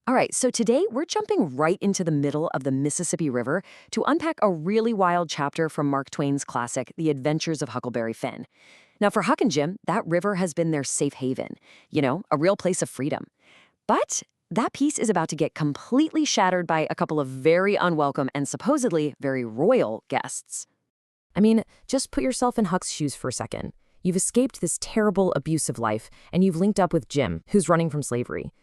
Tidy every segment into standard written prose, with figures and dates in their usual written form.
All right, so today we're jumping right into the middle of the Mississippi River to unpack a really wild chapter from Mark Twain's classic, The Adventures of Huckleberry Finn. Now, for Huck and Jim, that river has been their safe haven, a real place of freedom. But that peace is about to get completely shattered by a couple of very unwelcome and supposedly very royal guests. I mean, just put yourself in Huck's shoes for a second. You've escaped this terrible, abusive life, and you've linked up with Jim, who's running from slavery.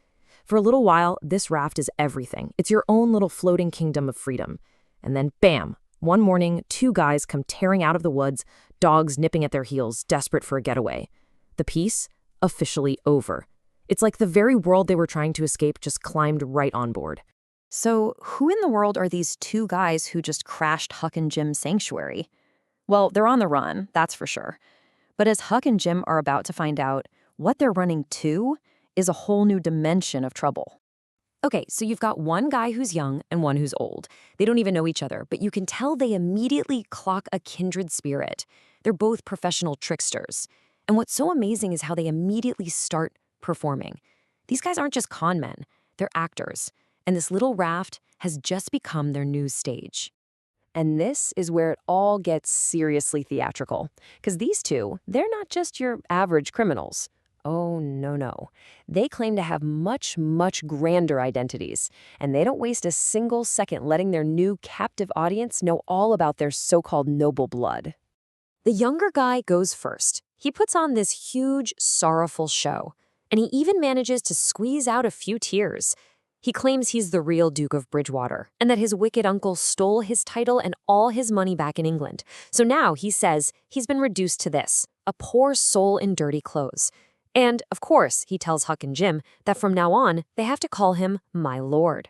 For a little while, this raft is everything. It's your own little floating kingdom of freedom. And then, bam, one morning, two guys come tearing out of the woods, dogs nipping at their heels, desperate for a getaway. The peace? Officially over. It's like the very world they were trying to escape just climbed right on board. So, who in the world are these two guys who just crashed Huck and Jim's sanctuary? Well, they're on the run, that's for sure. But as Huck and Jim are about to find out, what they're running to is a whole new dimension of trouble. Okay, so you've got one guy who's young and one who's old. They don't even know each other, but you can tell they immediately clock a kindred spirit. They're both professional tricksters. And what's so amazing is how they immediately start performing. These guys aren't just con men, they're actors. And this little raft has just become their new stage. And this is where it all gets seriously theatrical. Because these two, they're not just your average criminals. Oh, no. They claim to have much, much grander identities, and they don't waste a single second letting their new captive audience know all about their so-called noble blood. The younger guy goes first. He puts on this huge, sorrowful show, and he even manages to squeeze out a few tears. He claims he's the real Duke of Bridgewater, and that his wicked uncle stole his title and all his money back in England. So now he says he's been reduced to this, a poor soul in dirty clothes. And, of course, he tells Huck and Jim that from now on, they have to call him my lord.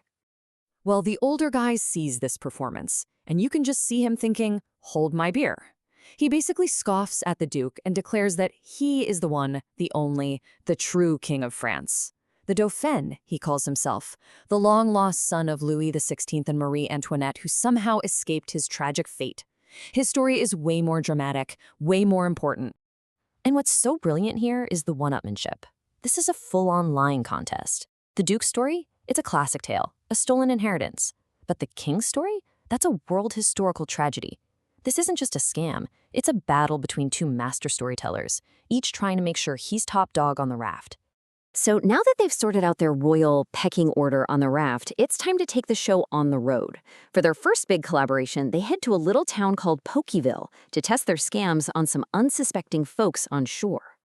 Well, the older guy sees this performance, and you can just see him thinking, hold my beer. He basically scoffs at the Duke and declares that he is the one, the only, the true king of France. The Dauphin, he calls himself, the long-lost son of Louis XVI and Marie Antoinette who somehow escaped his tragic fate. His story is way more dramatic, way more important. And what's so brilliant here is the one-upmanship. This is a full-on lying contest. The Duke's story? It's a classic tale, a stolen inheritance. But the King's story? That's a world historical tragedy. This isn't just a scam. It's a battle between two master storytellers, each trying to make sure he's top dog on the raft. So now that they've sorted out their royal pecking order on the raft, it's time to take the show on the road. For their first big collaboration, they head to a little town called Pokeyville to test their scams on some unsuspecting folks on shore.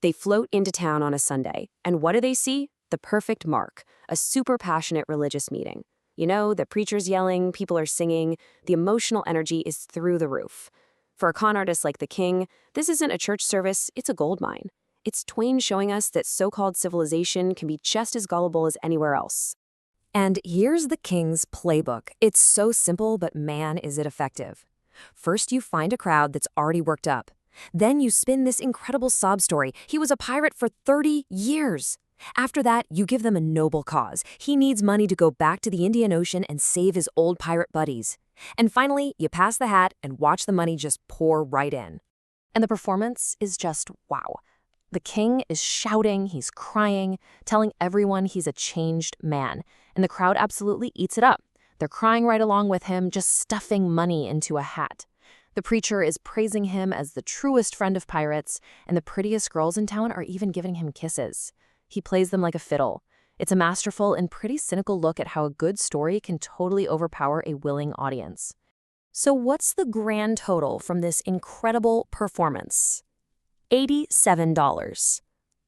They float into town on a Sunday, and what do they see? The perfect mark, a super passionate religious meeting. The preacher's yelling, people are singing, the emotional energy is through the roof. For a con artist like the King, this isn't a church service, it's a gold mine. It's Twain showing us that so-called civilization can be just as gullible as anywhere else. And here's the King's playbook. It's so simple, but man, is it effective. First, you find a crowd that's already worked up. Then you spin this incredible sob story. He was a pirate for 30 years. After that, you give them a noble cause. He needs money to go back to the Indian Ocean and save his old pirate buddies. And finally, you pass the hat and watch the money just pour right in. And the performance is just wow. The King is shouting, he's crying, telling everyone he's a changed man, and the crowd absolutely eats it up. They're crying right along with him, just stuffing money into a hat. The preacher is praising him as the truest friend of pirates, and the prettiest girls in town are even giving him kisses. He plays them like a fiddle. It's a masterful and pretty cynical look at how a good story can totally overpower a willing audience. So what's the grand total from this incredible performance? $87.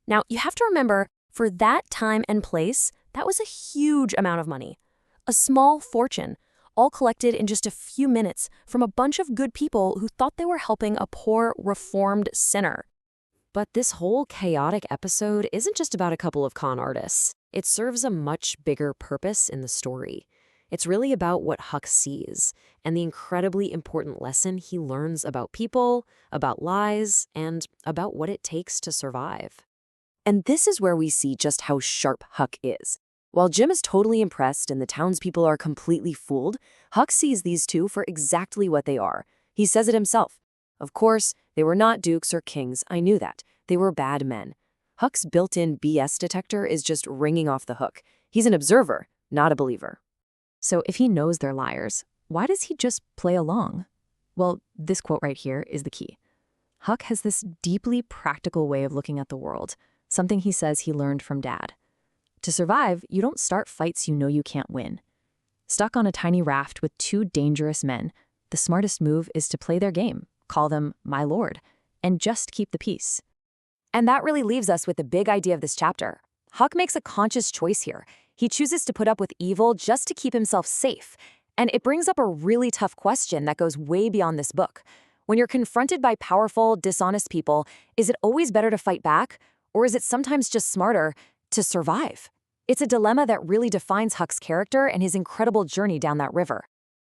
Now, you have to remember, for that time and place, that was a huge amount of money. A small fortune, all collected in just a few minutes from a bunch of good people who thought they were helping a poor, reformed sinner. But this whole chaotic episode isn't just about a couple of con artists. It serves a much bigger purpose in the story. It's really about what Huck sees and the incredibly important lesson he learns about people, about lies, and about what it takes to survive. And this is where we see just how sharp Huck is. While Jim is totally impressed and the townspeople are completely fooled, Huck sees these two for exactly what they are. He says it himself. Of course, they were not dukes or kings, I knew that. They were bad men. Huck's built-in BS detector is just ringing off the hook. He's an observer, not a believer. So if he knows they're liars, why does he just play along? Well, this quote right here is the key. Huck has this deeply practical way of looking at the world, something he says he learned from Dad. To survive, you don't start fights you know you can't win. Stuck on a tiny raft with two dangerous men, the smartest move is to play their game, call them my lord, and just keep the peace. And that really leaves us with the big idea of this chapter. Huck makes a conscious choice here. He chooses to put up with evil just to keep himself safe. And it brings up a really tough question that goes way beyond this book. When you're confronted by powerful, dishonest people, is it always better to fight back? Or is it sometimes just smarter to survive? It's a dilemma that really defines Huck's character and his incredible journey down that river.